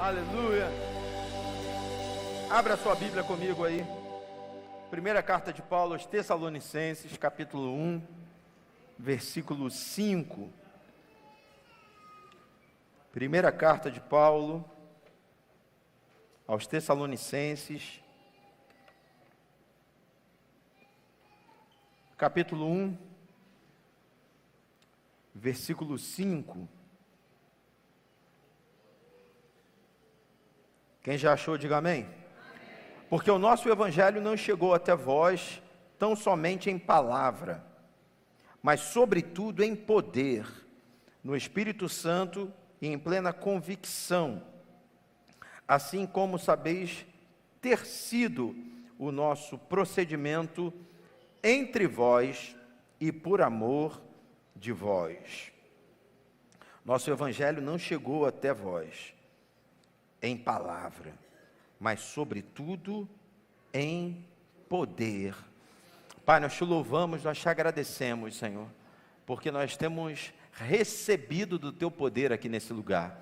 Aleluia. Abra sua Bíblia comigo aí. Primeira carta de Paulo aos Tessalonicenses, capítulo 1, versículo 5. Primeira carta de Paulo aos Tessalonicenses, capítulo 1, versículo 5. Quem já achou, diga amém. Porque o nosso evangelho não chegou até vós tão somente em palavra, mas sobretudo em poder, no Espírito Santo e em plena convicção, assim como sabeis ter sido o nosso procedimento entre vós e por amor de vós. Nosso evangelho não chegou até vós em palavra, mas sobretudo em poder. Pai, nós te louvamos, nós te agradecemos, Senhor, porque nós temos recebido do teu poder aqui nesse lugar.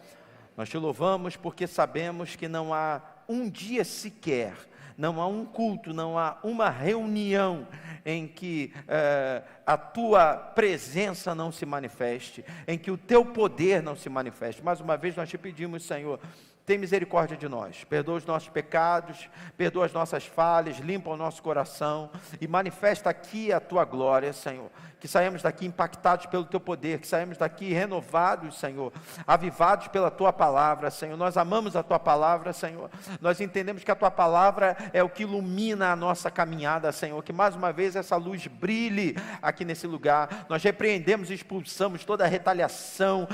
Nós te louvamos porque sabemos que não há um dia sequer, não há um culto, não há uma reunião em que a tua presença não se manifeste, em que o teu poder não se manifeste. Mais uma vez nós te pedimos, Senhor, tem misericórdia de nós, perdoa os nossos pecados, perdoa as nossas falhas, limpa o nosso coração e manifesta aqui a tua glória, Senhor. Que saímos daqui impactados pelo teu poder, que saímos daqui renovados, Senhor, avivados pela tua palavra, Senhor. Nós amamos a tua palavra, Senhor. Nós entendemos que a tua palavra é o que ilumina a nossa caminhada, Senhor. Que mais uma vez essa luz brilhe aqui nesse lugar. Nós repreendemos e expulsamos toda a retaliação,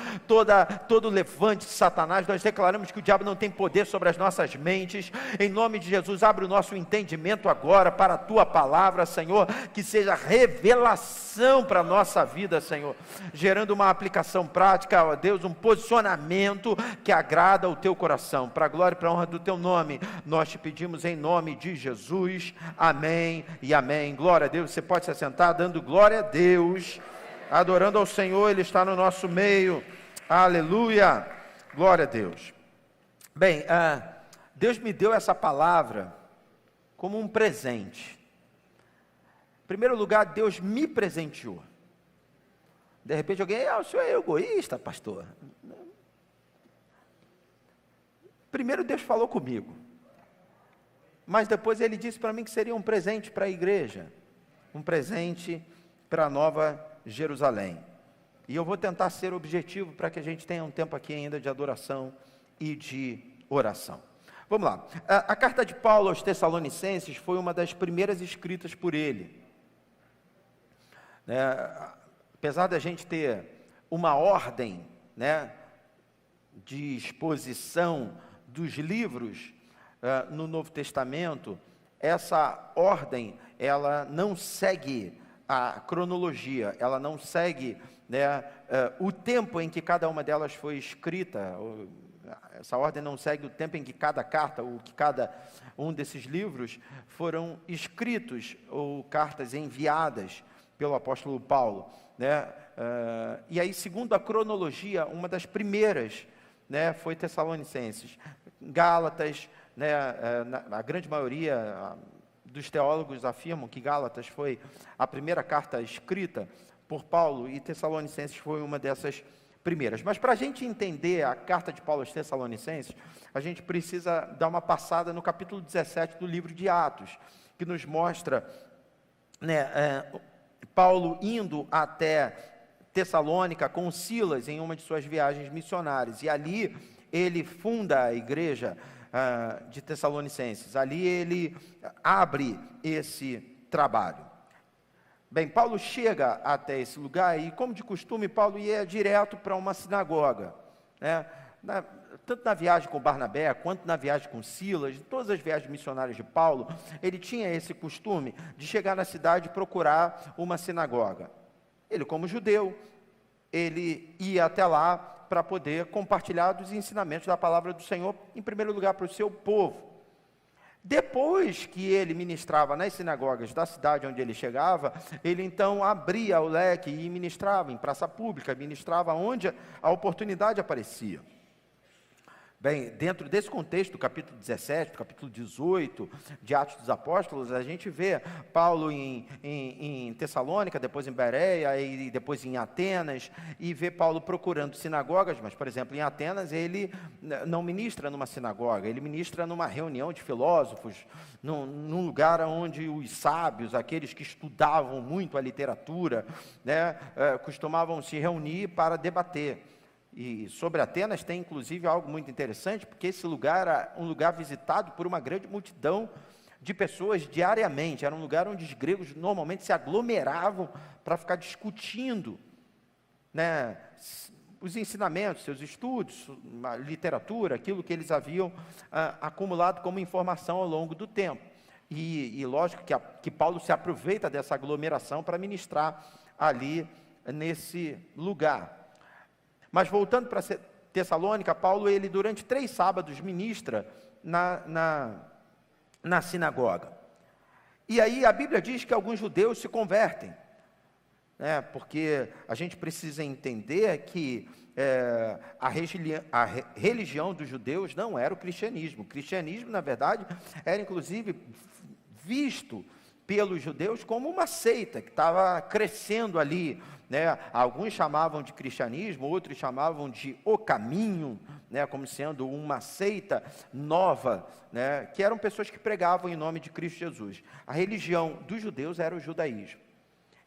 todo levante de Satanás. Nós declaramos que o diabo não tem poder sobre as nossas mentes. Em nome de Jesus, abre o nosso entendimento agora para a tua palavra, Senhor. Que seja revelação para a nossa vida, Senhor, gerando uma aplicação prática, ó Deus, um posicionamento que agrada o teu coração, para a glória e para a honra do teu nome, nós te pedimos em nome de Jesus, amém e amém. Glória a Deus. Você pode se assentar dando glória a Deus, adorando ao Senhor, Ele está no nosso meio, aleluia, glória a Deus. Bem, Deus me deu essa palavra como um presente. Em primeiro lugar, Deus me presenteou. De repente alguém, o senhor é egoísta, pastor. Primeiro Deus falou comigo. Mas depois Ele disse para mim que seria um presente para a igreja. Um presente para a Nova Jerusalém. E eu vou tentar ser objetivo para que a gente tenha um tempo aqui ainda de adoração e de oração. Vamos lá. A carta de Paulo aos Tessalonicenses foi uma das primeiras escritas por ele. Apesar da gente ter uma ordem, de exposição dos livros no Novo Testamento, essa ordem, ela não segue a cronologia, ela não segue o tempo em que cada uma delas foi escrita. Essa ordem não segue o tempo em que cada carta, ou que cada um desses livros foram escritos, ou cartas enviadas pelo apóstolo Paulo, e aí, segundo a cronologia, uma das primeiras, foi Tessalonicenses. Gálatas, a grande maioria dos teólogos afirmam que Gálatas foi a primeira carta escrita por Paulo, e Tessalonicenses foi uma dessas primeiras. Mas para a gente entender a carta de Paulo aos Tessalonicenses, a gente precisa dar uma passada no capítulo 17 do livro de Atos, que nos mostra, Paulo indo até Tessalônica com Silas em uma de suas viagens missionárias, e ali ele funda a igreja de Tessalonicenses, ali ele abre esse trabalho. Bem, Paulo chega até esse lugar e, como de costume, Paulo ia direto para uma sinagoga, tanto na viagem com Barnabé, quanto na viagem com Silas, todas as viagens missionárias de Paulo, ele tinha esse costume de chegar na cidade e procurar uma sinagoga. Ele, como judeu, ele ia até lá para poder compartilhar dos ensinamentos da palavra do Senhor, em primeiro lugar para o seu povo. Depois que ele ministrava nas sinagogas da cidade onde ele chegava, ele então abria o leque e ministrava em praça pública, ministrava onde a oportunidade aparecia. Bem, dentro desse contexto, do capítulo 17, do capítulo 18 de Atos dos Apóstolos, a gente vê Paulo em Tessalônica, depois em Bereia e depois em Atenas, e vê Paulo procurando sinagogas, mas, por exemplo, em Atenas ele não ministra numa sinagoga, ele ministra numa reunião de filósofos, num lugar onde os sábios, aqueles que estudavam muito a literatura, né, costumavam se reunir para debater. E sobre Atenas tem inclusive algo muito interessante, porque esse lugar era um lugar visitado por uma grande multidão de pessoas diariamente. Era um lugar onde os gregos normalmente se aglomeravam para ficar discutindo, né, os ensinamentos, seus estudos, a literatura, aquilo que eles haviam acumulado como informação ao longo do tempo. E lógico que Paulo se aproveita dessa aglomeração para ministrar ali nesse lugar. Mas voltando para Tessalônica, Paulo, ele durante 3 sábados ministra na sinagoga. E aí a Bíblia diz que alguns judeus se convertem, né, porque a gente precisa entender que a religião dos judeus não era o cristianismo. O cristianismo, na verdade, era inclusive visto pelos judeus como uma seita que estava crescendo ali, né? Alguns chamavam de cristianismo, outros chamavam de o caminho, né? Como sendo uma seita nova, né? Que eram pessoas que pregavam em nome de Cristo Jesus. A religião dos judeus era o judaísmo.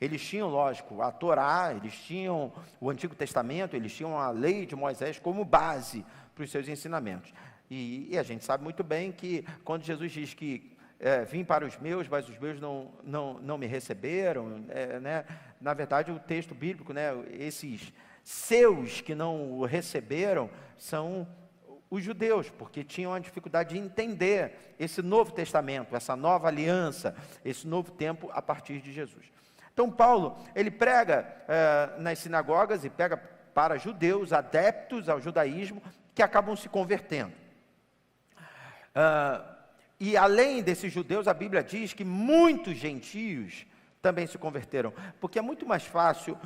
Eles tinham, lógico, a Torá, eles tinham o Antigo Testamento, eles tinham a lei de Moisés como base para os seus ensinamentos. E a gente sabe muito bem que quando Jesus diz que vim para os meus, mas os meus não me receberam, né? Na verdade o texto bíblico, né, esses seus que não o receberam, são os judeus, porque tinham a dificuldade de entender esse novo testamento, essa nova aliança, esse novo tempo a partir de Jesus. Então Paulo, ele prega nas sinagogas e prega para judeus, adeptos ao judaísmo, que acabam se convertendo. E além desses judeus, a Bíblia diz que muitos gentios também se converteram, porque é muito mais fácil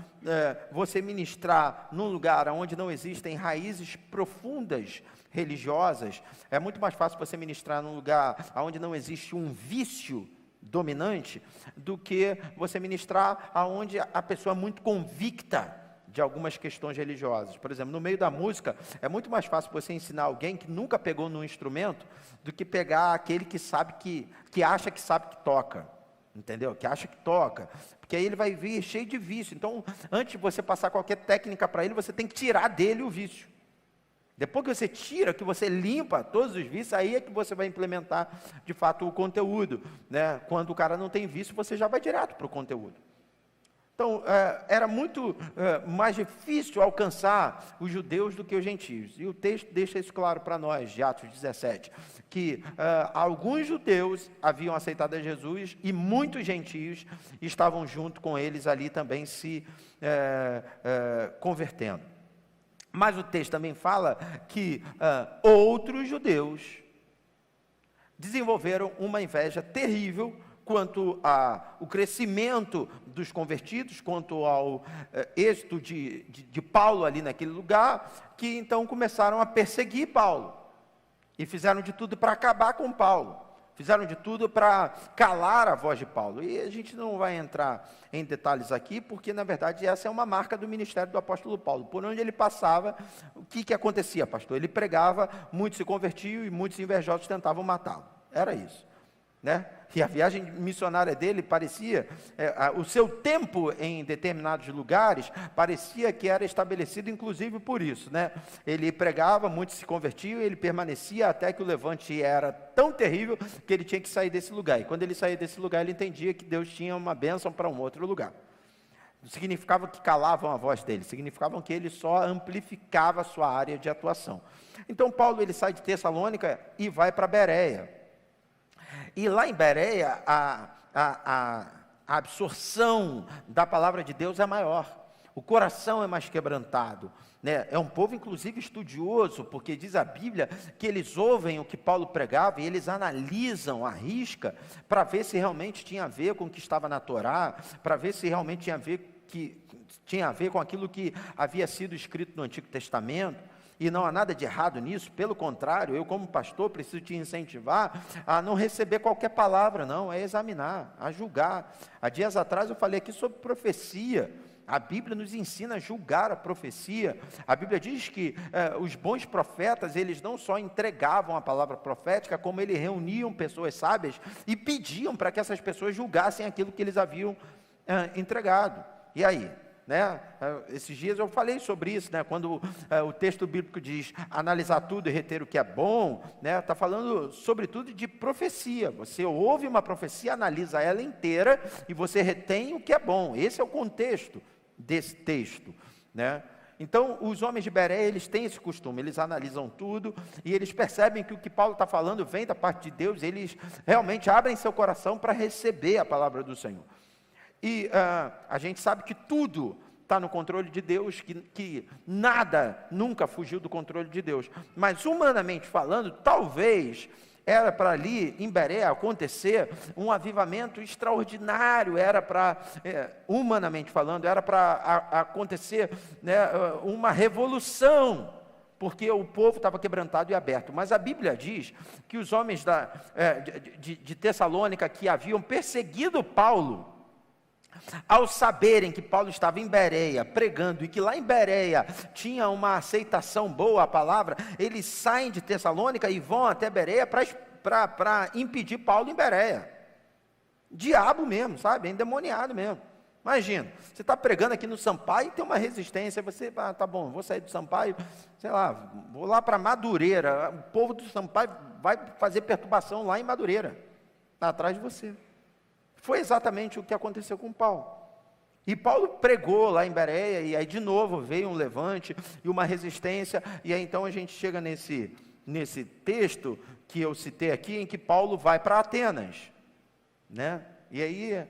você ministrar num lugar onde não existem raízes profundas religiosas, é muito mais fácil você ministrar num lugar onde não existe um vício dominante, do que você ministrar onde a pessoa é muito convicta de algumas questões religiosas. Por exemplo, no meio da música, é muito mais fácil você ensinar alguém que nunca pegou num instrumento, do que pegar aquele que sabe que acha que sabe que toca, entendeu? Que acha que toca, porque aí ele vai vir cheio de vício. Então, antes de você passar qualquer técnica para ele, você tem que tirar dele o vício. Depois que você tira, que você limpa todos os vícios, aí é que você vai implementar, de fato, o conteúdo, né? Quando o cara não tem vício, você já vai direto para o conteúdo. Então, era muito mais difícil alcançar os judeus do que os gentios. E o texto deixa isso claro para nós, de Atos 17, que alguns judeus haviam aceitado a Jesus e muitos gentios estavam junto com eles ali também se convertendo. Mas o texto também fala que outros judeus desenvolveram uma inveja terrível quanto ao crescimento dos convertidos, quanto ao êxito de Paulo ali naquele lugar, que então começaram a perseguir Paulo, e fizeram de tudo para acabar com Paulo, fizeram de tudo para calar a voz de Paulo. E a gente não vai entrar em detalhes aqui, porque na verdade essa é uma marca do ministério do apóstolo Paulo. Por onde ele passava, o que acontecia, pastor? Ele pregava, muitos se convertiam e muitos invejosos tentavam matá-lo. Era isso, né? E a viagem missionária dele parecia, o seu tempo em determinados lugares, parecia que era estabelecido inclusive por isso, né? Ele pregava, muitos se convertiam, ele permanecia até que o levante era tão terrível que ele tinha que sair desse lugar. E quando ele saía desse lugar, ele entendia que Deus tinha uma bênção para um outro lugar. Não significava que calavam a voz dele, significavam que ele só amplificava a sua área de atuação. Então Paulo, ele sai de Tessalônica e vai para Bereia. E lá em Bereia, a absorção da palavra de Deus é maior, o coração é mais quebrantado, né? É um povo inclusive estudioso, porque diz a Bíblia que eles ouvem o que Paulo pregava e eles analisam a risca, para ver se realmente tinha a ver com o que estava na Torá, para ver se realmente tinha a ver com aquilo que havia sido escrito no Antigo Testamento. e não há nada de errado nisso, pelo contrário, eu como pastor preciso te incentivar a não receber qualquer palavra, não, a examinar, a julgar. Há dias atrás eu falei aqui sobre profecia. A Bíblia nos ensina a julgar a profecia. A Bíblia diz que os bons profetas, eles não só entregavam a palavra profética, como eles reuniam pessoas sábias e pediam para que essas pessoas julgassem aquilo que eles haviam entregado. E aí? Né? Esses dias eu falei sobre isso, né? Quando o texto bíblico diz analisar tudo e reter o que é bom, né? Está falando sobretudo de profecia. Você ouve uma profecia, analisa ela inteira e você retém o que é bom. Esse é o contexto desse texto, né? Então, os homens de Bereia, eles têm esse costume, eles analisam tudo e eles percebem que o que Paulo está falando vem da parte de Deus, eles realmente abrem seu coração para receber a palavra do Senhor. E a gente sabe que tudo está no controle de Deus, que nada nunca fugiu do controle de Deus. Mas humanamente falando, talvez era para ali em Bereia acontecer um avivamento extraordinário, era para, humanamente falando, era para acontecer, né, uma revolução, porque o povo estava quebrantado e aberto. Mas a Bíblia diz que os homens de Tessalônica que haviam perseguido Paulo, ao saberem que Paulo estava em Bereia pregando e que lá em Bereia tinha uma aceitação boa à palavra, eles saem de Tessalônica e vão até Bereia para impedir Paulo em Bereia. Diabo mesmo, sabe? Endemoniado mesmo. Imagina, você está pregando aqui no Sampaio e tem uma resistência, você, tá bom, vou sair do Sampaio, sei lá, vou lá para Madureira, o povo do Sampaio vai fazer perturbação lá em Madureira, tá atrás de você. Foi exatamente o que aconteceu com Paulo. E Paulo pregou lá em Bereia, e aí de novo veio um levante e uma resistência, e aí então a gente chega nesse texto que eu citei aqui, em que Paulo vai para Atenas, né? E aí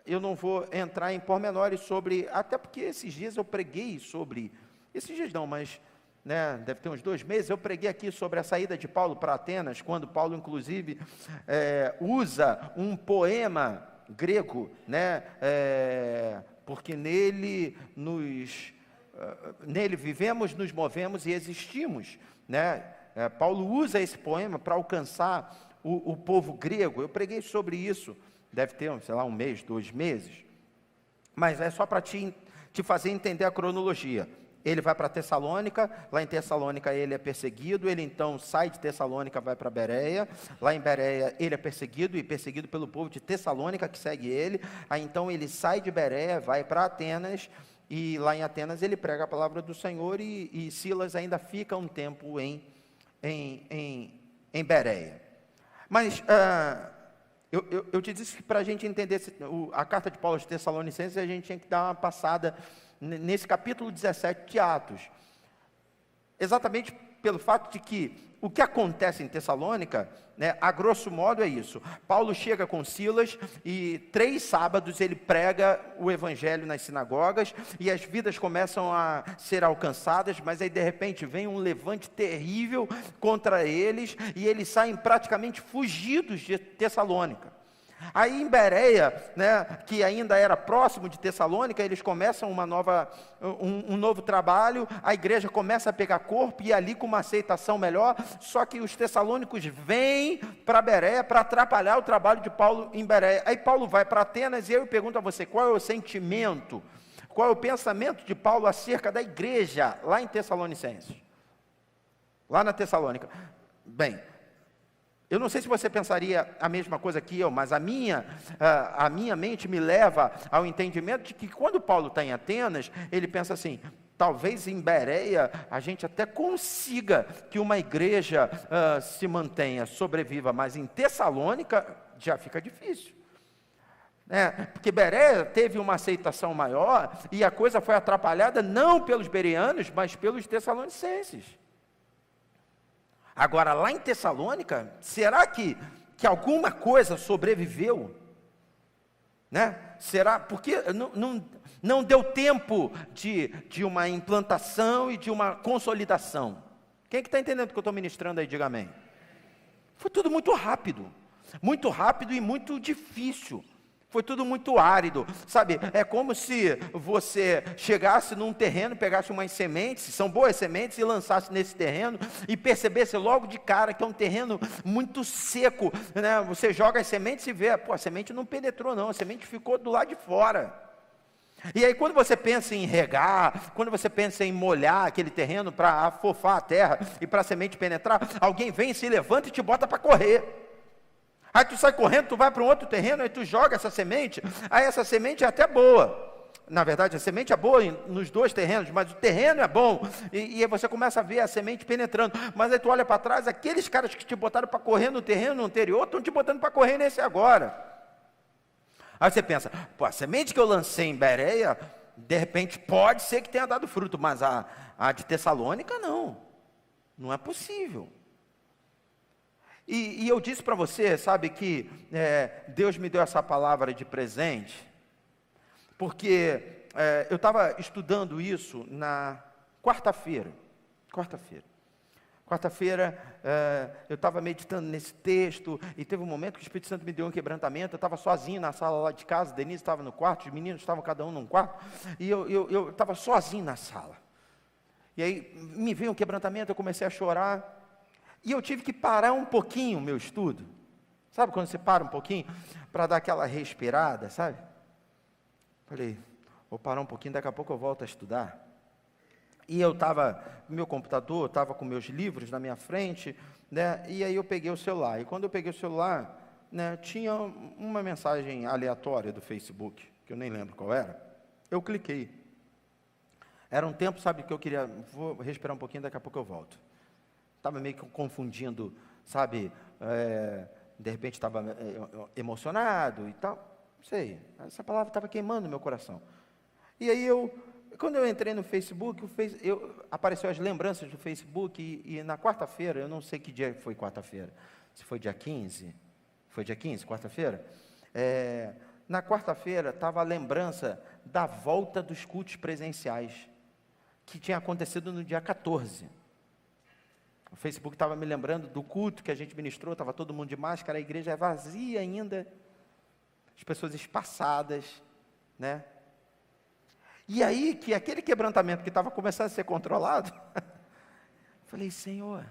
eu não vou entrar em pormenores sobre, até porque esses dias eu preguei sobre, esses dias não, mas né, deve ter uns 2 meses, eu preguei aqui sobre a saída de Paulo para Atenas, quando Paulo, inclusive, usa um poema grego, né, porque nele vivemos, nos movemos e existimos, né? Paulo usa esse poema para alcançar o povo grego. Eu preguei sobre isso, deve ter, sei lá, 1 mês, 2 meses, mas é só para te fazer entender a cronologia. Ele vai para Tessalônica, lá em Tessalônica ele é perseguido, ele então sai de Tessalônica, vai para Bereia, lá em Bereia ele é perseguido, e perseguido pelo povo de Tessalônica que segue ele, aí então ele sai de Bereia, vai para Atenas, e lá em Atenas ele prega a palavra do Senhor, e Silas ainda fica um tempo em Bereia. Mas eu te disse que para a gente entender a carta de Paulo aos Tessalonicenses, a gente tinha que dar uma passada nesse capítulo 17 de Atos, exatamente pelo fato de que o que acontece em Tessalônica, né, a grosso modo é isso. Paulo chega com Silas e 3 sábados ele prega o evangelho nas sinagogas e as vidas começam a ser alcançadas, mas aí de repente vem um levante terrível contra eles e eles saem praticamente fugidos de Tessalônica. Aí em Bereia, né, que ainda era próximo de Tessalônica, eles começam um novo trabalho, a igreja começa a pegar corpo, e ali com uma aceitação melhor, só que os tessalônicos vêm para Bereia para atrapalhar o trabalho de Paulo em Bereia. Aí Paulo vai para Atenas, e eu pergunto a você, qual é o sentimento, qual é o pensamento de Paulo acerca da igreja lá em Tessalonicenses? Lá na Tessalônica. Bem, eu não sei se você pensaria a mesma coisa que eu, mas a minha mente me leva ao entendimento de que quando Paulo está em Atenas, ele pensa assim, talvez em Bereia a gente até consiga que uma igreja se mantenha, sobreviva, mas em Tessalônica já fica difícil. Porque Bereia teve uma aceitação maior e a coisa foi atrapalhada não pelos bereanos, mas pelos tessalonicenses. Agora, lá em Tessalônica, será que alguma coisa sobreviveu? Né? Será? Porque não deu tempo de uma implantação e de uma consolidação. Quem é que está entendendo o que eu estou ministrando aí? Diga amém. Foi tudo muito rápido e muito difícil. foi tudo muito árido, sabe? É como se você chegasse num terreno, pegasse umas sementes, são boas sementes, e lançasse nesse terreno, e percebesse logo de cara que é um terreno muito seco, né? Você joga as sementes e vê, pô, a semente não penetrou não, a semente ficou do lado de fora. E aí quando você pensa em regar, quando você pensa em molhar aquele terreno para afofar a terra, e para a semente penetrar, alguém vem, se levanta e te bota para correr. Aí tu sai correndo, tu vai para um outro terreno, aí tu joga essa semente, aí essa semente é até boa. Na verdade, a semente é boa nos dois terrenos, mas o terreno é bom. E aí você começa a ver a semente penetrando. Mas aí tu olha para trás, aqueles caras que te botaram para correr no terreno anterior, estão te botando para correr nesse agora. Aí você pensa, pô, a semente que eu lancei em Bereia, de repente pode ser que tenha dado fruto, mas a de Tessalônica não. Não é possível. E eu disse para você, sabe, que Deus me deu essa palavra de presente, porque eu estava estudando isso na quarta-feira. Quarta-feira, eu estava meditando nesse texto, e teve um momento que o Espírito Santo me deu um quebrantamento. Eu estava sozinho na sala lá de casa, Denise estava no quarto, os meninos estavam cada um num quarto, e eu estava sozinho na sala. E aí me veio um quebrantamento, eu comecei a chorar, e eu tive que parar um pouquinho o meu estudo. Sabe quando você para um pouquinho para dar aquela respirada, sabe? Falei, vou parar um pouquinho, daqui a pouco eu volto a estudar. E eu estava no meu computador, estava com meus livros na minha frente, né? E aí eu peguei o celular. E quando eu peguei o celular, né, tinha uma mensagem aleatória do Facebook, que eu nem lembro qual era. Eu cliquei. Era um tempo, sabe, que eu queria, vou respirar um pouquinho, daqui a pouco eu volto. Estava meio que confundindo, sabe, de repente estava emocionado e tal, não sei, essa palavra estava queimando no meu coração. E aí quando eu entrei no Facebook, apareceu as lembranças do Facebook, e na quarta-feira, eu não sei que dia foi quarta-feira, se foi dia 15, quarta-feira? Na quarta-feira estava a lembrança da volta dos cultos presenciais, que tinha acontecido no dia 14. O Facebook estava me lembrando do culto que a gente ministrou, estava todo mundo de máscara, a igreja é vazia ainda, as pessoas espaçadas, né? E aí, que aquele quebrantamento que estava começando a ser controlado, falei, Senhor,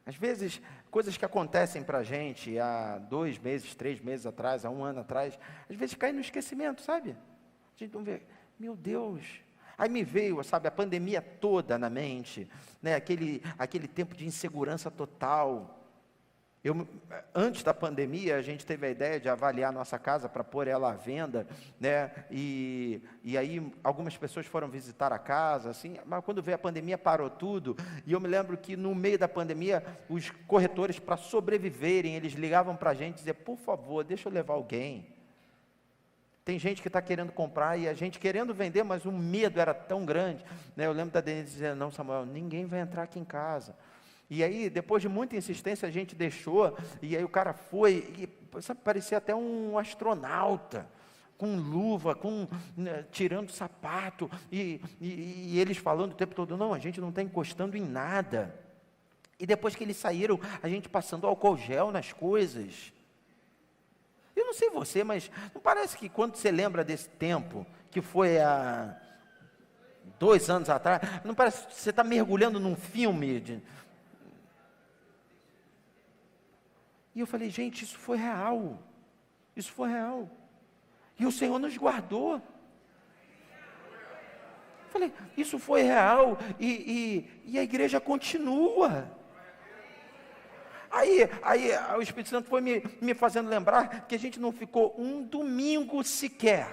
às vezes, coisas que acontecem para a gente há 2 meses, 3 meses atrás, há 1 ano atrás, às vezes caem no esquecimento, sabe? A gente não vê, meu Deus. Aí me veio, sabe, a pandemia toda na mente, né? Aquele tempo de insegurança total. Antes da pandemia, a gente teve a ideia de avaliar a nossa casa para pôr ela à venda, né? E aí algumas pessoas foram visitar a casa, assim, mas quando veio a pandemia parou tudo. E eu me lembro que no meio da pandemia, os corretores, para sobreviverem, eles ligavam para a gente e diziam, por favor, deixa eu levar alguém. Tem gente que está querendo comprar e a gente querendo vender, mas o medo era tão grande, né? Eu lembro da Denise dizendo, não, Samuel, ninguém vai entrar aqui em casa. E aí, depois de muita insistência, a gente deixou, e aí o cara foi, e sabe, parecia até um astronauta, com luva, tirando sapato, e eles falando o tempo todo, não, a gente não está encostando em nada. E depois que eles saíram, a gente passando álcool gel nas coisas. Eu não sei você, mas não parece que quando você lembra desse tempo, que foi há 2 anos atrás, não parece que você está mergulhando num filme E eu falei, gente, isso foi real. Isso foi real. E o Senhor nos guardou. Eu falei, isso foi real. E a igreja continua. Aí o Espírito Santo foi me fazendo lembrar que a gente não ficou um domingo sequer.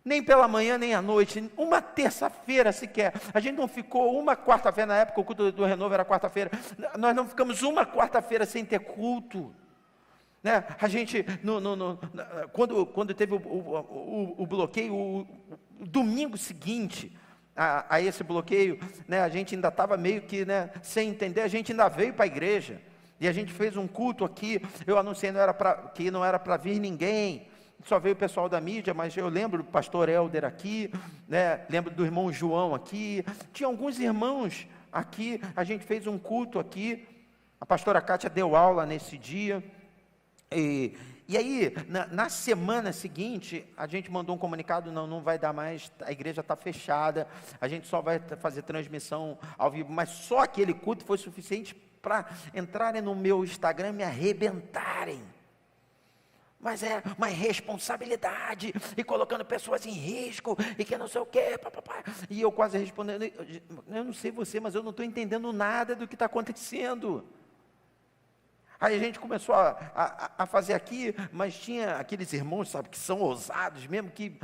Nem pela manhã, nem à noite, uma terça-feira sequer. A gente não ficou uma quarta-feira, na época o culto do Renovo era quarta-feira. Nós não ficamos uma quarta-feira sem ter culto. Né? A gente, quando teve o bloqueio, o domingo seguinte a esse bloqueio, né, a gente ainda estava meio que, né, sem entender, a gente ainda veio para a igreja. E a gente fez um culto aqui, eu anunciei que não era para vir ninguém. Só veio o pessoal da mídia, mas eu lembro do pastor Helder aqui, né? Lembro do irmão João aqui, tinha alguns irmãos aqui, a gente fez um culto aqui, a pastora Kátia deu aula nesse dia, E aí, na semana seguinte, a gente mandou um comunicado, não vai dar mais, a igreja está fechada, a gente só vai fazer transmissão ao vivo, mas só aquele culto foi suficiente para entrarem no meu Instagram e me arrebentarem. Mas é uma responsabilidade, e colocando pessoas em risco, e que não sei o quê, papapá. E eu quase respondendo, eu não sei você, mas eu não estou entendendo nada do que está acontecendo. Aí a gente começou a fazer aqui, mas tinha aqueles irmãos, sabe, que são ousados mesmo, que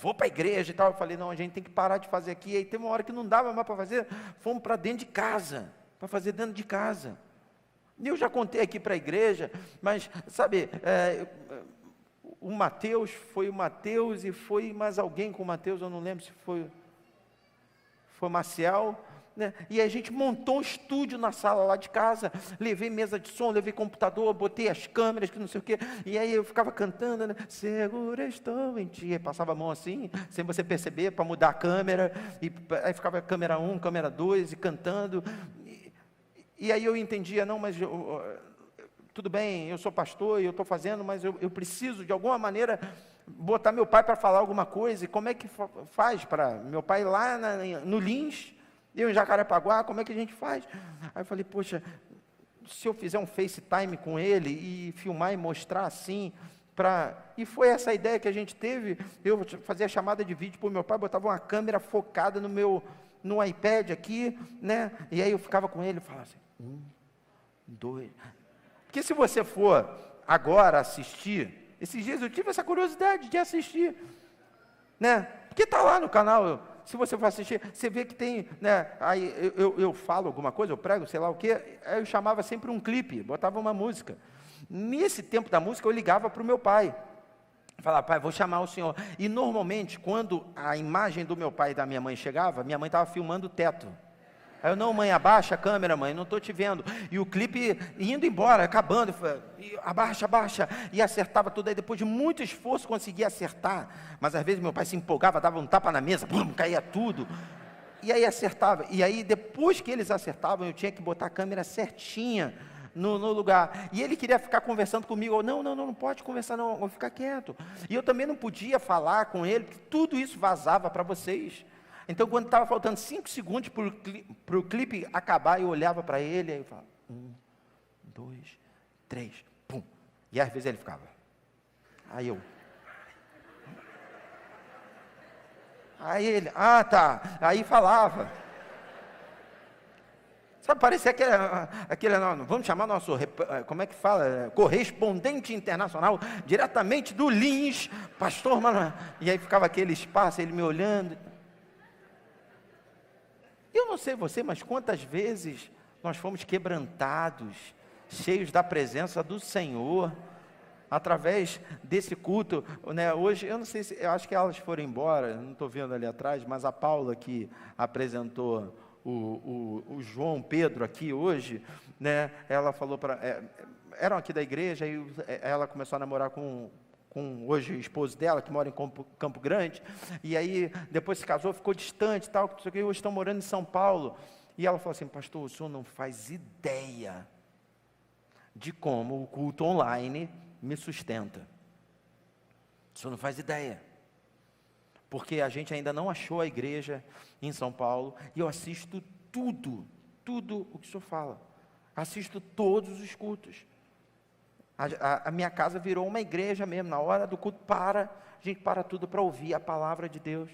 vou para a igreja e tal. Eu falei, não, a gente tem que parar de fazer aqui. Aí teve uma hora que não dava mais para fazer, fomos para dentro de casa, para fazer dentro de casa. Eu já contei aqui para a igreja, mas, sabe, o Mateus, foi o Mateus e foi mais alguém com o Mateus, eu não lembro se foi Maciel, né? E a gente montou um estúdio na sala lá de casa, levei mesa de som, levei computador, botei as câmeras, que não sei o quê, e aí eu ficava cantando, né? Segura estou em ti, aí passava a mão assim, sem você perceber, para mudar a câmera, e aí ficava câmera 1, câmera 2, e cantando, e aí eu entendia, não, mas tudo bem, eu sou pastor e eu estou fazendo, mas eu preciso de alguma maneira botar meu pai para falar alguma coisa. E como é que faz para meu pai lá no Lins, eu em Jacarepaguá, como é que a gente faz? Aí eu falei, poxa, se eu fizer um FaceTime com ele e filmar e mostrar assim, e foi essa ideia que a gente teve. Eu fazia chamada de vídeo para o meu pai, botava uma câmera focada no iPad aqui, né? E aí eu ficava com ele e falava assim, 1, 2. Porque se você for agora assistir, esses dias eu tive essa curiosidade de assistir, né? Porque está lá no canal, se você for assistir, você vê que tem, né? Aí eu falo alguma coisa, eu prego, sei lá o quê, aí eu chamava sempre um clipe, botava uma música. Nesse tempo da música eu ligava para o meu pai, falava, pai, vou chamar o senhor. E normalmente, quando a imagem do meu pai e da minha mãe chegava, minha mãe estava filmando o teto. Aí eu, não, mãe, abaixa a câmera, mãe, não estou te vendo. E o clipe indo embora, acabando, abaixa, e acertava tudo. Aí depois de muito esforço conseguia acertar, mas às vezes meu pai se empolgava, dava um tapa na mesa, pum, caía tudo. E aí acertava, e aí depois que eles acertavam, eu tinha que botar a câmera certinha no lugar, e ele queria ficar conversando comigo, não pode conversar não, vou ficar quieto. E eu também não podia falar com ele, porque tudo isso vazava para vocês. Então, quando estava faltando 5 segundos para o clipe acabar, eu olhava para ele, aí eu falava, 1, 2, 3, pum. E às vezes ele ficava. Aí eu. Aí ele, tá. Aí falava. Sabe, parecia aquele não, vamos chamar nosso, como é que fala? Correspondente internacional, diretamente do Lins, pastor Manuel. E aí ficava aquele espaço, ele me olhando. Eu não sei você, mas quantas vezes nós fomos quebrantados, cheios da presença do Senhor, através desse culto, né? Hoje, eu não sei eu acho que elas foram embora, não estou vendo ali atrás, mas a Paula que apresentou o João Pedro aqui hoje, né? Ela falou eram aqui da igreja, e ela começou a namorar com hoje o esposo dela, que mora em Campo Grande, e aí depois se casou, ficou distante, tal, que hoje estão morando em São Paulo, e ela falou assim, pastor, o senhor não faz ideia de como o culto online me sustenta, o senhor não faz ideia, porque a gente ainda não achou a igreja em São Paulo, e eu assisto tudo o que o senhor fala, assisto todos os cultos. A minha casa virou uma igreja mesmo, na hora do culto a gente para tudo para ouvir a palavra de Deus.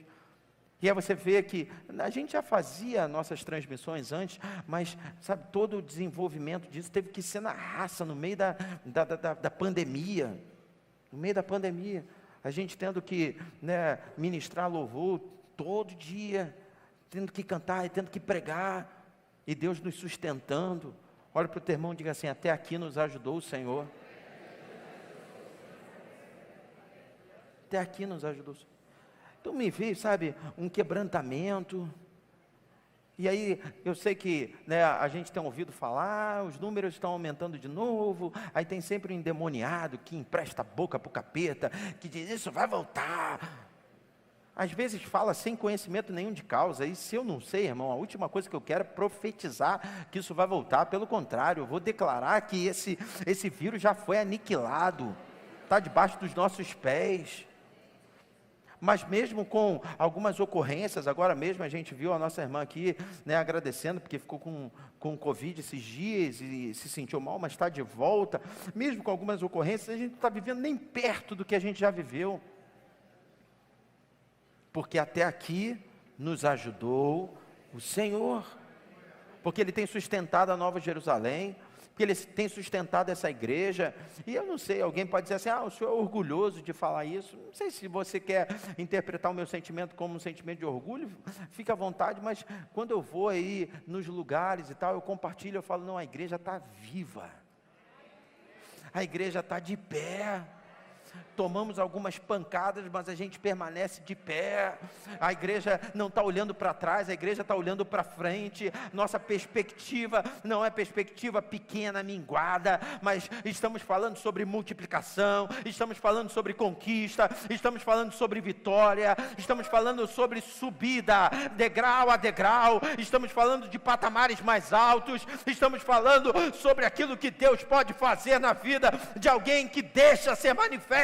E aí você vê que a gente já fazia nossas transmissões antes, mas sabe, todo o desenvolvimento disso teve que ser na raça, no meio da pandemia. No meio da pandemia, a gente tendo que, né, ministrar louvor todo dia, tendo que cantar e tendo que pregar, e Deus nos sustentando. Olha para o teu irmão e diga assim, até aqui nos ajudou o Senhor. Até aqui nos ajudou. Então me veio, sabe, um quebrantamento. E aí, eu sei que, né, a gente tem ouvido falar, os números estão aumentando de novo, aí tem sempre um endemoniado que empresta a boca para o capeta, que diz, isso vai voltar. às vezes fala sem conhecimento nenhum de causa, e se eu não sei, irmão, a última coisa que eu quero é profetizar que isso vai voltar. Pelo contrário, eu vou declarar que esse vírus já foi aniquilado, está debaixo dos nossos pés. Mas mesmo com algumas ocorrências, agora mesmo a gente viu a nossa irmã aqui, né, agradecendo, porque ficou com Covid esses dias e se sentiu mal, mas está de volta. Mesmo com algumas ocorrências, a gente não está vivendo nem perto do que a gente já viveu. Porque até aqui nos ajudou o Senhor. Porque Ele tem sustentado a Nova Jerusalém, porque Ele tem sustentado essa igreja. E eu não sei, alguém pode dizer assim, o senhor é orgulhoso de falar isso. Não sei se você quer interpretar o meu sentimento como um sentimento de orgulho, fica à vontade, mas quando eu vou aí nos lugares e tal, eu compartilho, eu falo, não, a igreja está viva. A igreja está de pé. Tomamos algumas pancadas, mas a gente permanece de pé. A igreja não está olhando para trás, a igreja está olhando para frente. Nossa perspectiva não é perspectiva pequena, minguada, mas estamos falando sobre multiplicação, estamos falando sobre conquista, estamos falando sobre vitória, estamos falando sobre subida, degrau a degrau, estamos falando de patamares mais altos, estamos falando sobre aquilo que Deus pode fazer na vida de alguém que deixa ser manifesto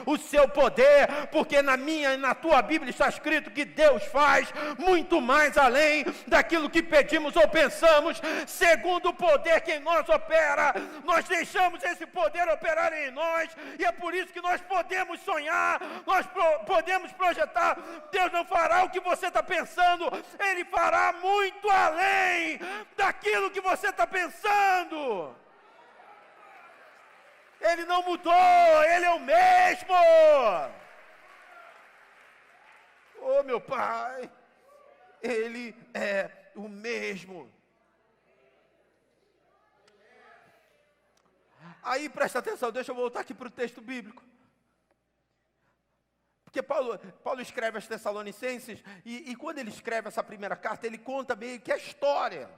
o seu poder, porque na minha e na tua Bíblia está escrito que Deus faz muito mais além daquilo que pedimos ou pensamos, segundo o poder que em nós opera. Nós deixamos esse poder operar em nós, e é por isso que nós podemos sonhar, nós podemos projetar. Deus não fará o que você está pensando, Ele fará muito além daquilo que você está pensando. Ele não mudou, Ele é o mesmo. Oh, meu Pai, Ele é o mesmo. Aí presta atenção, deixa eu voltar aqui para o texto bíblico. Porque Paulo escreve aos Tessalonicenses, e quando ele escreve essa primeira carta, ele conta meio que a história.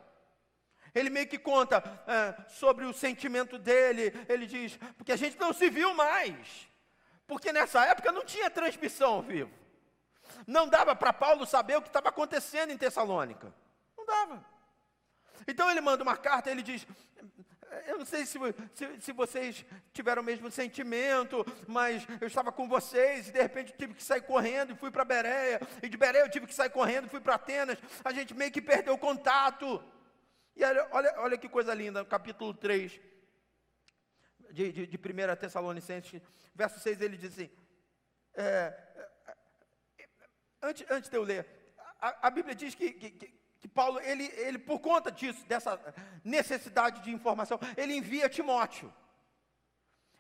Ele meio que conta sobre o sentimento dele. Ele diz, porque a gente não se viu mais. Porque nessa época não tinha transmissão ao vivo. Não dava para Paulo saber o que estava acontecendo em Tessalônica. Não dava. Então ele manda uma carta, ele diz, eu não sei se vocês tiveram o mesmo sentimento, mas eu estava com vocês, e de repente eu tive que sair correndo e fui para Bereia. E de Bereia eu tive que sair correndo e fui para Atenas. A gente meio que perdeu o contato. E olha que coisa linda, no capítulo 3 de 1 Tessalonicenses, verso 6, ele diz assim, antes de eu ler, a Bíblia diz que Paulo, ele por conta disso, dessa necessidade de informação, ele envia Timóteo.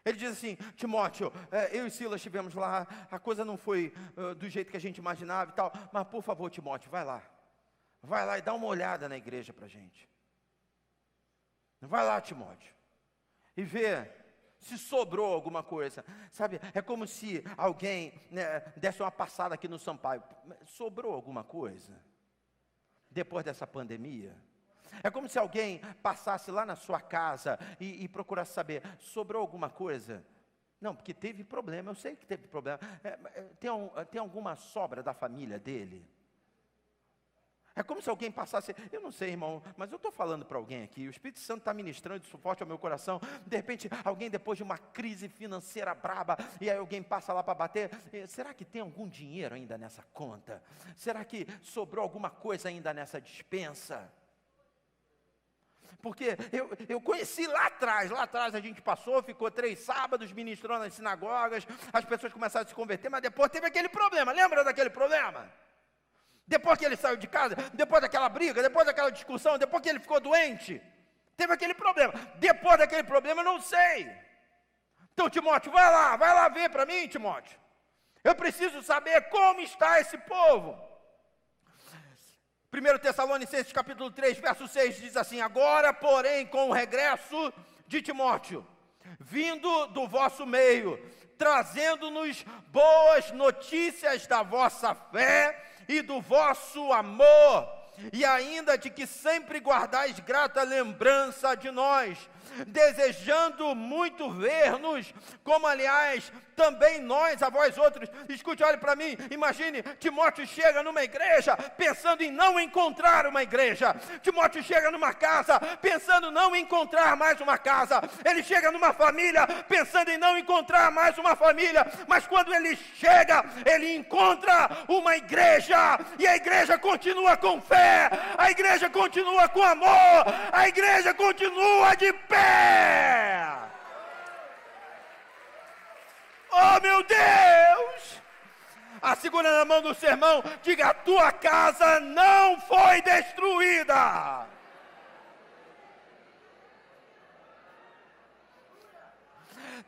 Ele diz assim, Timóteo, eu e Silas estivemos lá, a coisa não foi do jeito que a gente imaginava e tal, mas por favor, Timóteo, vai lá e dá uma olhada na igreja para a gente. Vai lá, Timóteo, e vê se sobrou alguma coisa. Sabe, é como se alguém, né, desse uma passada aqui no Sampaio. Sobrou alguma coisa? Depois dessa pandemia? É como se alguém passasse lá na sua casa e procurasse saber, sobrou alguma coisa? Não, porque teve problema, eu sei que teve problema. Tem alguma sobra da família dele? É como se alguém passasse, eu não sei, irmão, mas eu estou falando para alguém aqui, o Espírito Santo está ministrando isso forte ao meu coração. De repente, alguém depois de uma crise financeira braba, e aí alguém passa lá para bater, será que tem algum dinheiro ainda nessa conta? Será que sobrou alguma coisa ainda nessa despensa? Porque eu conheci lá atrás a gente passou, ficou 3 sábados ministrando nas sinagogas, as pessoas começaram a se converter, mas depois teve aquele problema, lembra daquele problema? Depois que ele saiu de casa, depois daquela briga, depois daquela discussão, depois que ele ficou doente, teve aquele problema. Depois daquele problema, eu não sei. Então, Timóteo, vai lá ver para mim, Timóteo. Eu preciso saber como está esse povo. 1 Tessalonicenses capítulo 3, verso 6, diz assim, agora, porém, com o regresso de Timóteo, vindo do vosso meio, trazendo-nos boas notícias da vossa fé e do vosso amor, e ainda de que sempre guardais grata lembrança de nós, desejando muito ver-nos, como aliás também nós, a vós outros. Escute, olhe para mim, imagine, Timóteo chega numa igreja, pensando em não encontrar uma igreja. Timóteo chega numa casa, pensando em não encontrar mais uma casa. Ele chega numa família, pensando em não encontrar mais uma família. Mas quando ele chega, ele encontra uma igreja, e a igreja continua com fé, a igreja continua com amor, a igreja continua de pé. Oh, meu Deus! A segunda na mão do sermão, diga: a tua casa não foi destruída.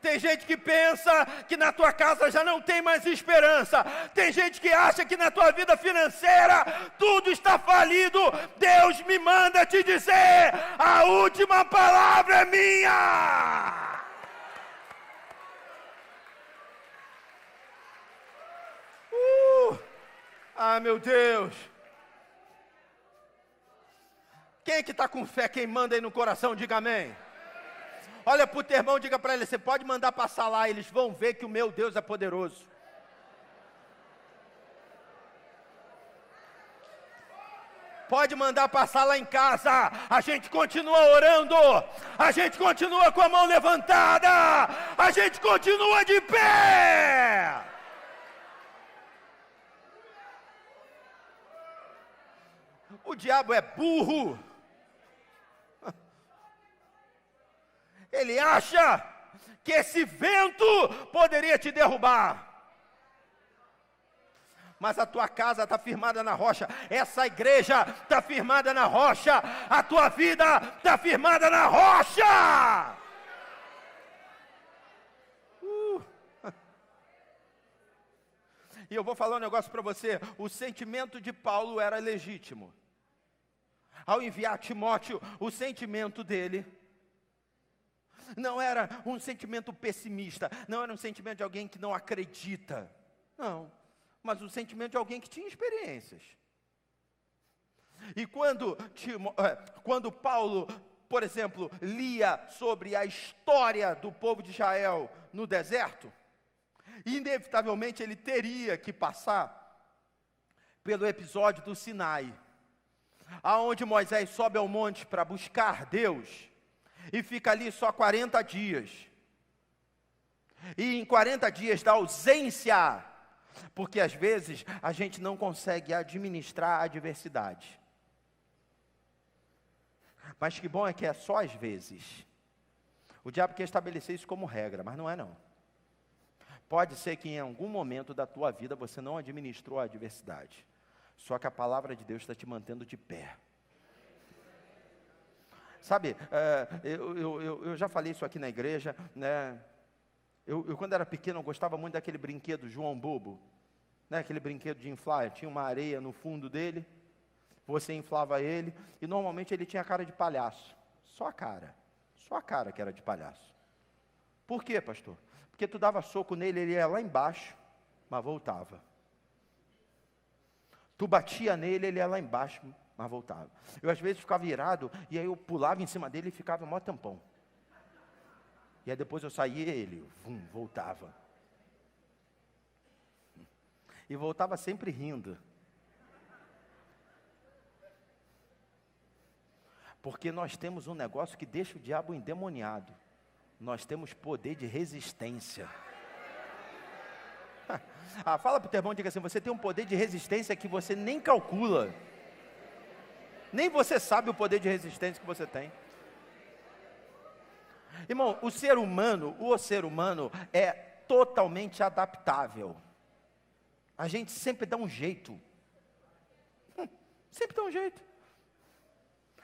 Tem gente que pensa que na tua casa já não tem mais esperança. Tem gente que acha que na tua vida financeira tudo está falido. Deus me manda te dizer: a última palavra é minha. Ah, meu Deus. Quem é que está com fé? Quem manda aí no coração, diga amém. Olha para o teu irmão, diga para ele: você pode mandar passar lá, eles vão ver que o meu Deus é poderoso. Pode mandar passar lá em casa, a gente continua orando, a gente continua com a mão levantada, a gente continua de pé. O diabo é burro. Ele acha que esse vento poderia te derrubar. Mas a tua casa está firmada na rocha, essa igreja está firmada na rocha, a tua vida está firmada na rocha. E eu vou falar um negócio para você: o sentimento de Paulo era legítimo. Ao enviar Timóteo, o sentimento dele não era um sentimento pessimista, não era um sentimento de alguém que não acredita, não, mas um sentimento de alguém que tinha experiências. E quando Paulo, por exemplo, lia sobre a história do povo de Israel no deserto, inevitavelmente ele teria que passar pelo episódio do Sinai, aonde Moisés sobe ao monte para buscar Deus, e fica ali só 40 dias, e em 40 dias da ausência, porque às vezes a gente não consegue administrar a adversidade, mas que bom é que é só às vezes. O diabo quer estabelecer isso como regra, mas não é não. Pode ser que em algum momento da tua vida você não administrou a adversidade, só que a palavra de Deus está te mantendo de pé. Sabe, eu já falei isso aqui na igreja, né? Eu quando era pequeno, eu gostava muito daquele brinquedo João Bobo, né? Aquele brinquedo de inflar, tinha uma areia no fundo dele, você inflava ele, e normalmente ele tinha cara de palhaço, só a cara que era de palhaço. Por quê, pastor? Porque tu dava soco nele, ele ia lá embaixo, mas voltava. Tu batia nele, ele ia lá embaixo, mas voltava. Eu às vezes ficava virado, e aí eu pulava em cima dele e ficava mó tampão. E aí depois eu saía e ele, voltava. E voltava sempre rindo. Porque nós temos um negócio que deixa o diabo endemoniado. Nós temos poder de resistência. Fala para o teu irmão, diga assim: você tem um poder de resistência que você nem calcula. Nem você sabe o poder de resistência que você tem. Irmão, o ser humano é totalmente adaptável. A gente sempre dá um jeito. Sempre dá um jeito.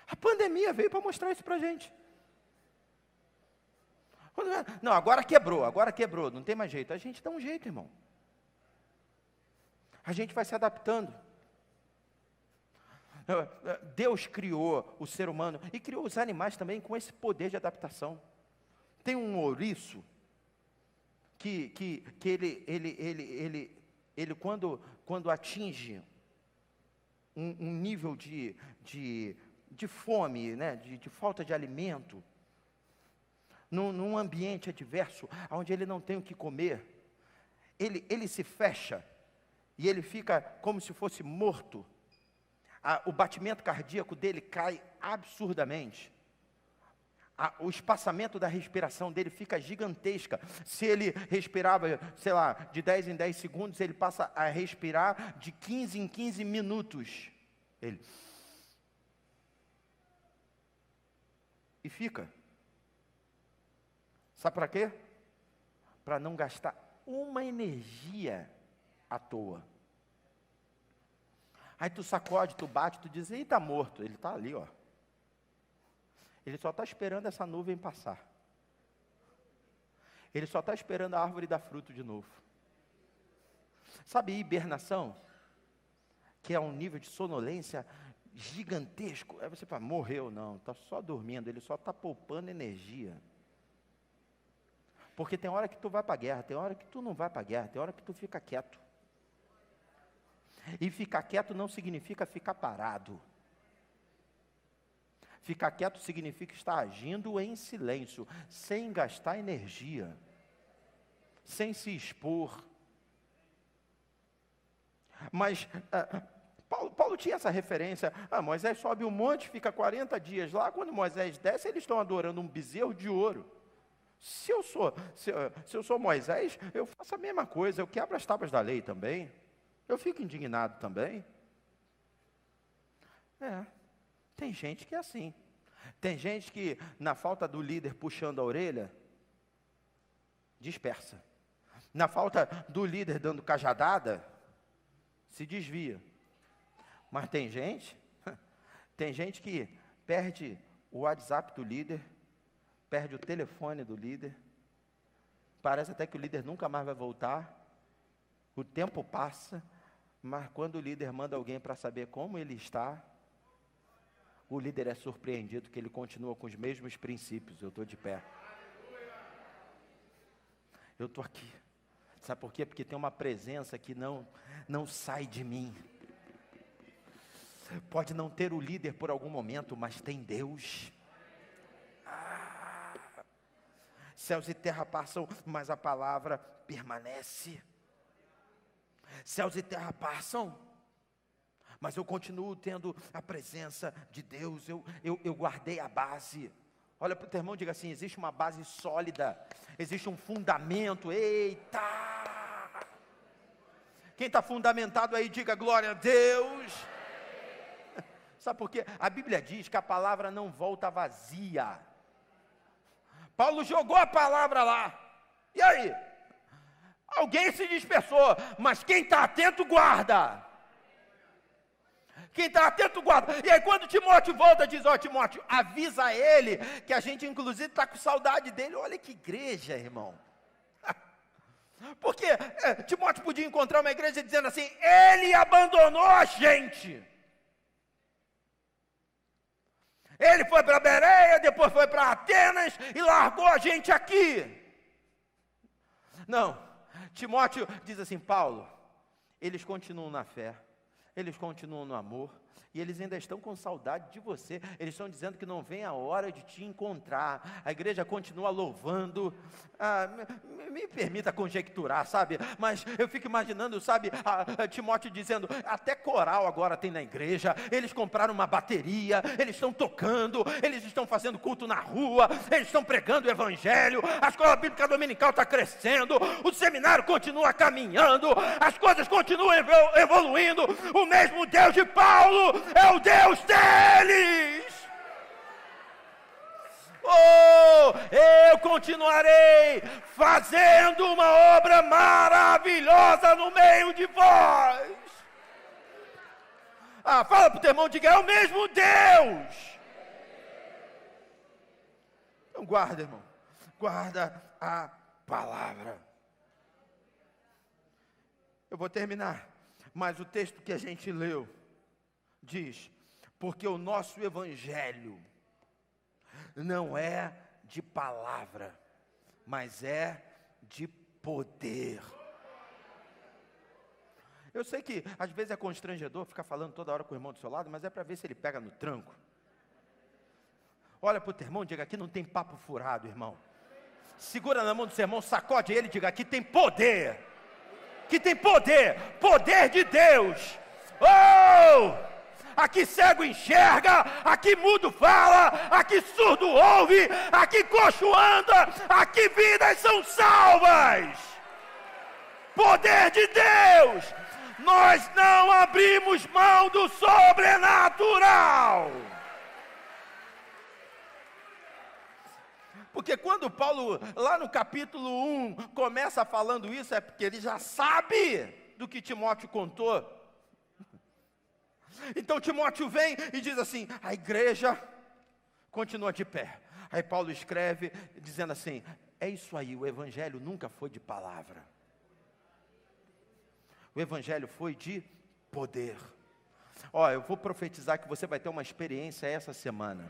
A pandemia veio para mostrar isso para a gente. Não, agora quebrou, não tem mais jeito. A gente dá um jeito, irmão. A gente vai se adaptando. Deus criou o ser humano e criou os animais também com esse poder de adaptação. Tem um ouriço que ele quando atinge um nível de fome, né, de falta de alimento, num ambiente adverso, onde ele não tem o que comer, ele se fecha, e ele fica como se fosse morto. O batimento cardíaco dele cai absurdamente. O espaçamento da respiração dele fica gigantesca. Se ele respirava, sei lá, de 10 em 10 segundos, ele passa a respirar de 15 em 15 minutos. E fica. Sabe para quê? Para não gastar uma energia à toa. Aí tu sacode, tu bate, tu diz, ele está morto. Ele está ali, ó. Ele só está esperando essa nuvem passar. Ele só está esperando a árvore dar fruto de novo. Sabe hibernação? Que é um nível de sonolência gigantesco. Aí você fala, morreu, não, está só dormindo, ele só está poupando energia. Porque tem hora que tu vai para a guerra, tem hora que tu não vai para a guerra, tem hora que tu fica quieto. E ficar quieto não significa ficar parado. Ficar quieto significa estar agindo em silêncio, sem gastar energia, sem se expor. Mas Paulo tinha essa referência. Moisés sobe um monte, fica 40 dias lá. Quando Moisés desce, eles estão adorando um bezerro de ouro. Se eu sou Moisés, eu faço a mesma coisa, eu quebro as tábuas da lei também. Eu fico indignado também. Tem gente que é assim. Tem gente que, na falta do líder puxando a orelha, dispersa. Na falta do líder dando cajadada, se desvia. Mas tem gente que perde o WhatsApp do líder, perde o telefone do líder, parece até que o líder nunca mais vai voltar, o tempo passa, mas quando o líder manda alguém para saber como ele está, o líder é surpreendido que ele continua com os mesmos princípios. Eu estou de pé. Eu estou aqui. Sabe por quê? Porque tem uma presença que não sai de mim. Pode não ter o líder por algum momento, mas tem Deus. Céus e terra passam, mas a palavra permanece. Céus e terra passam, mas eu continuo tendo a presença de Deus. Eu guardei a base. Olha para o teu irmão e diga assim, existe uma base sólida, existe um fundamento. Eita! Quem está fundamentado aí, diga glória a Deus. Sabe por quê? A Bíblia diz que a palavra não volta vazia. Paulo jogou a palavra lá. E aí? Alguém se dispersou, mas quem está atento guarda. Quem está atento guarda. E aí quando Timóteo volta, diz, Timóteo, avisa ele, que a gente inclusive está com saudade dele. Olha que igreja, irmão. Porque Timóteo podia encontrar uma igreja dizendo assim, ele abandonou a gente. Ele foi para Bereia, depois foi para Atenas e largou a gente aqui. Não, Timóteo diz assim, Paulo, eles continuam na fé, eles continuam no amor, e eles ainda estão com saudade de você. Eles estão dizendo que não vem a hora de te encontrar. A igreja continua louvando. Me permita conjecturar, sabe? Mas eu fico imaginando, sabe, Timóteo dizendo, até coral agora tem na igreja. Eles compraram uma bateria, eles estão tocando, eles estão fazendo culto na rua, eles estão pregando o evangelho, a escola bíblica dominical está crescendo, o seminário continua caminhando, as coisas continuam evoluindo. O mesmo Deus de Paulo é o Deus deles. Eu continuarei fazendo uma obra maravilhosa no meio de vós. Fala para o teu irmão, diga, é o mesmo Deus. Então guarda, irmão, guarda a palavra. Eu vou terminar, mas o texto que a gente leu diz, porque o nosso evangelho não é de palavra, mas é de poder. Eu sei que às vezes é constrangedor ficar falando toda hora com o irmão do seu lado, mas é para ver se ele pega no tranco. Olha para o teu irmão e diga, aqui não tem papo furado, irmão. Segura na mão do seu irmão, sacode ele e diga, aqui tem poder. que tem poder, poder de Deus. Oh! Aqui cego enxerga, aqui mudo fala, aqui surdo ouve, aqui coxo anda, aqui vidas são salvas. Poder de Deus. Nós não abrimos mão do sobrenatural. Porque quando Paulo, lá no capítulo 1, começa falando isso, é porque ele já sabe do que Timóteo contou. Então Timóteo vem e diz assim, a igreja continua de pé. Aí Paulo escreve dizendo assim, é isso aí, o evangelho nunca foi de palavra. O evangelho foi de poder. Ó, eu vou profetizar que você vai ter uma experiência essa semana.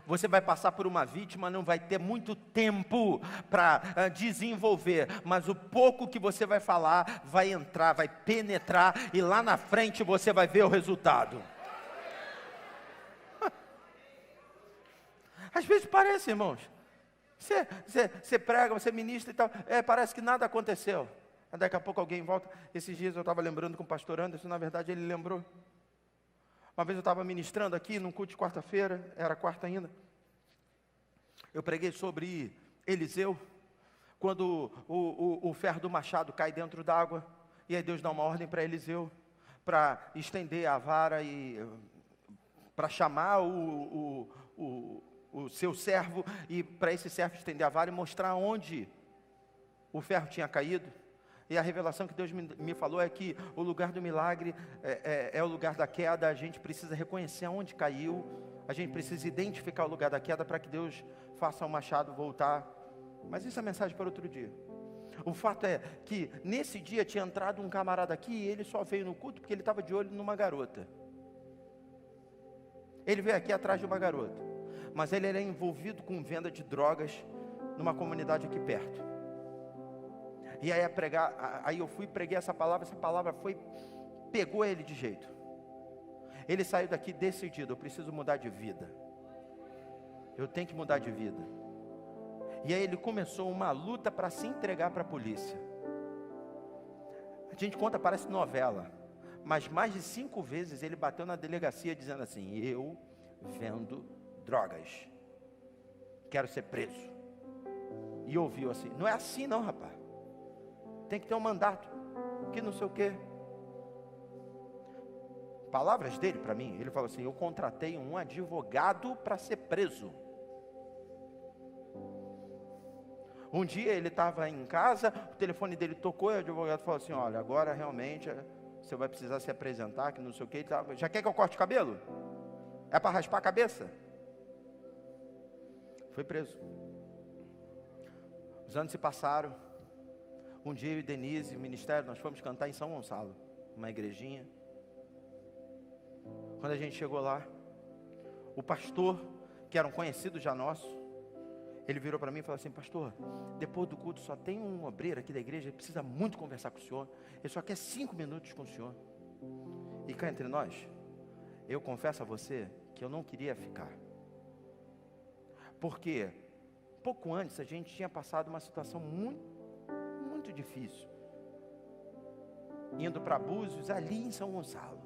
Você vai passar por uma vítima, não vai ter muito tempo para desenvolver, mas o pouco que você vai falar vai entrar, vai penetrar, e lá na frente você vai ver o resultado. Às vezes parece, irmãos, você prega, você ministra e tal, parece que nada aconteceu. Daqui a pouco alguém volta. Esses dias eu estava lembrando com o pastor Anderson, na verdade ele lembrou. Uma vez eu estava ministrando aqui, num culto de quarta-feira, era quarta ainda. Eu preguei sobre Eliseu, quando o ferro do machado cai dentro d'água, e aí Deus dá uma ordem para Eliseu, para estender a vara e para chamar o seu servo, e para esse servo estender a vara e mostrar onde o ferro tinha caído. E a revelação que Deus me falou é que o lugar do milagre é o lugar da queda. A gente precisa reconhecer aonde caiu, a gente precisa identificar o lugar da queda para que Deus faça o machado voltar. Mas isso é mensagem para outro dia. O fato é que nesse dia tinha entrado um camarada aqui e ele só veio no culto porque ele estava de olho numa garota. Ele veio aqui atrás de uma garota, mas ele era envolvido com venda de drogas numa comunidade aqui perto. E aí eu fui preguei essa palavra pegou ele de jeito. Ele saiu daqui decidido, eu preciso mudar de vida. Eu tenho que mudar de vida. E aí ele começou uma luta para se entregar para a polícia. A gente conta, parece novela, mas mais de 5 vezes ele bateu na delegacia dizendo assim, eu vendo drogas, quero ser preso. E ouviu assim, não é assim não, rapaz. Tem que ter um mandato, que não sei o quê. Palavras dele para mim, ele falou assim, eu contratei um advogado para ser preso. Um dia ele estava em casa, o telefone dele tocou e o advogado falou assim, olha, agora realmente você vai precisar se apresentar, que não sei o quê. Já quer que eu corte o cabelo? É para raspar a cabeça? Foi preso. Os anos se passaram. Um dia eu e Denise, o ministério, nós fomos cantar em São Gonçalo, uma igrejinha. Quando a gente chegou lá, o pastor, que era um conhecido já nosso, ele virou para mim e falou assim, pastor, depois do culto só tem um obreiro aqui da igreja, ele precisa muito conversar com o senhor, ele só quer 5 minutos com o senhor. E cá entre nós, eu confesso a você que eu não queria ficar. Porque pouco antes a gente tinha passado uma situação muito difícil, indo para Búzios, ali em São Gonçalo.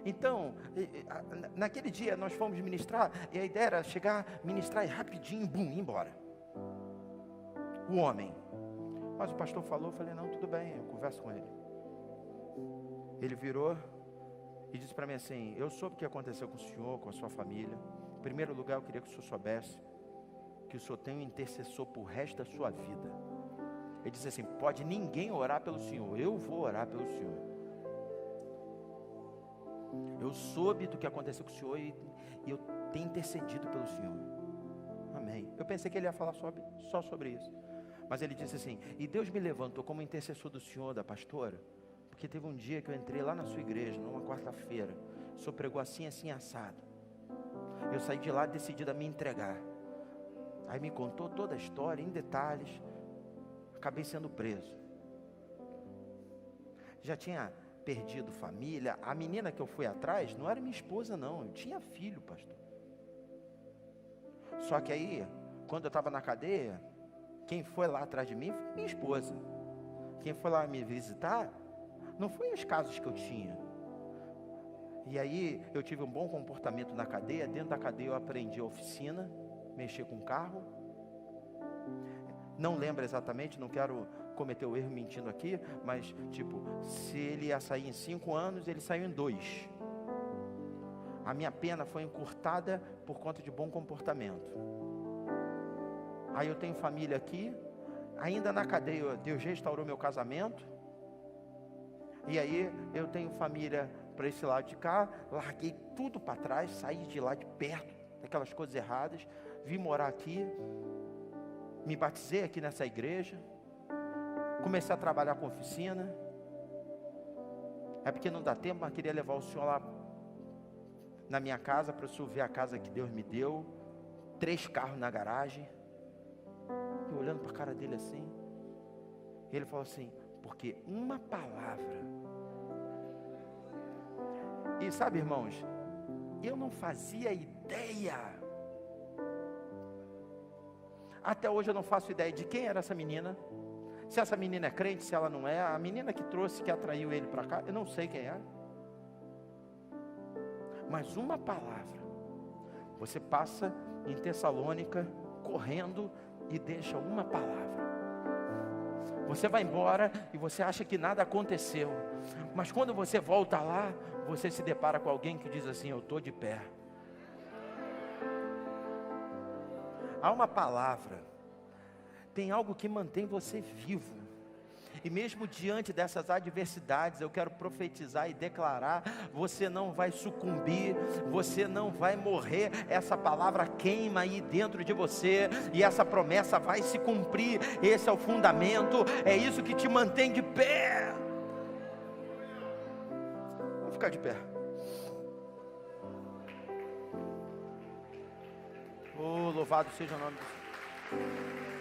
Então, naquele dia nós fomos ministrar, e a ideia era chegar, ministrar e rapidinho, bum, ir embora. O homem. Mas o pastor falou, eu falei, não, tudo bem, eu converso com ele. Ele virou e disse para mim assim, eu soube o que aconteceu com o senhor, com a sua família. Em primeiro lugar, eu queria que o senhor soubesse que o senhor tem um intercessor por resto da sua vida. Ele disse assim, pode ninguém orar pelo senhor, eu vou orar pelo senhor. Eu soube do que aconteceu com o senhor e eu tenho intercedido pelo senhor. Amém. Eu pensei que ele ia falar só sobre isso. Mas ele disse assim, e Deus me levantou como intercessor do senhor, da pastora, porque teve um dia que eu entrei lá na sua igreja, numa quarta-feira, o senhor pregou assim, assim, assado. Eu saí de lá decidido a me entregar. Aí me contou toda a história, em detalhes. Acabei sendo preso. Já tinha perdido família. A menina que eu fui atrás não era minha esposa não. Eu tinha filho, pastor. Só que aí, quando eu estava na cadeia, Quem foi lá atrás de mim foi minha esposa. Quem foi lá me visitar não foi os casos que eu tinha. E aí eu tive um bom comportamento na cadeia. Dentro da cadeia eu aprendi a oficina, mexer com carro. Não lembro exatamente, não quero cometer o erro mentindo aqui, mas tipo, se ele ia sair em 5 anos, ele saiu em 2. A minha pena foi encurtada por conta de bom comportamento. Aí eu tenho família aqui, ainda na cadeia Deus restaurou meu casamento. E aí eu tenho família para esse lado de cá, larguei tudo para trás, saí de lá de perto, daquelas coisas erradas, vim morar aqui, me batizei aqui nessa igreja, comecei a trabalhar com oficina. É porque não dá tempo, mas queria levar o senhor lá na minha casa, para o senhor ver a casa que Deus me deu, 3 carros na garagem. Eu olhando para a cara dele assim, ele falou assim, porque uma palavra. E sabe, irmãos, eu não fazia ideia. Até hoje eu não faço ideia de quem era essa menina. Se essa menina é crente, se ela não é. A menina que trouxe, que atraiu ele para cá, eu não sei quem é. Mas uma palavra. Você passa em Tessalônica, correndo, e deixa uma palavra. Você vai embora e você acha que nada aconteceu. Mas quando você volta lá, você se depara com alguém que diz assim, eu estou de pé. Há uma palavra, tem algo que mantém você vivo. E mesmo diante dessas adversidades, eu quero profetizar e declarar, você não vai sucumbir, você não vai morrer. Essa palavra queima aí dentro de você, e essa promessa vai se cumprir. Esse é o fundamento, é isso que te mantém de pé. Vamos ficar de pé. Oh, louvado seja o nome do Senhor.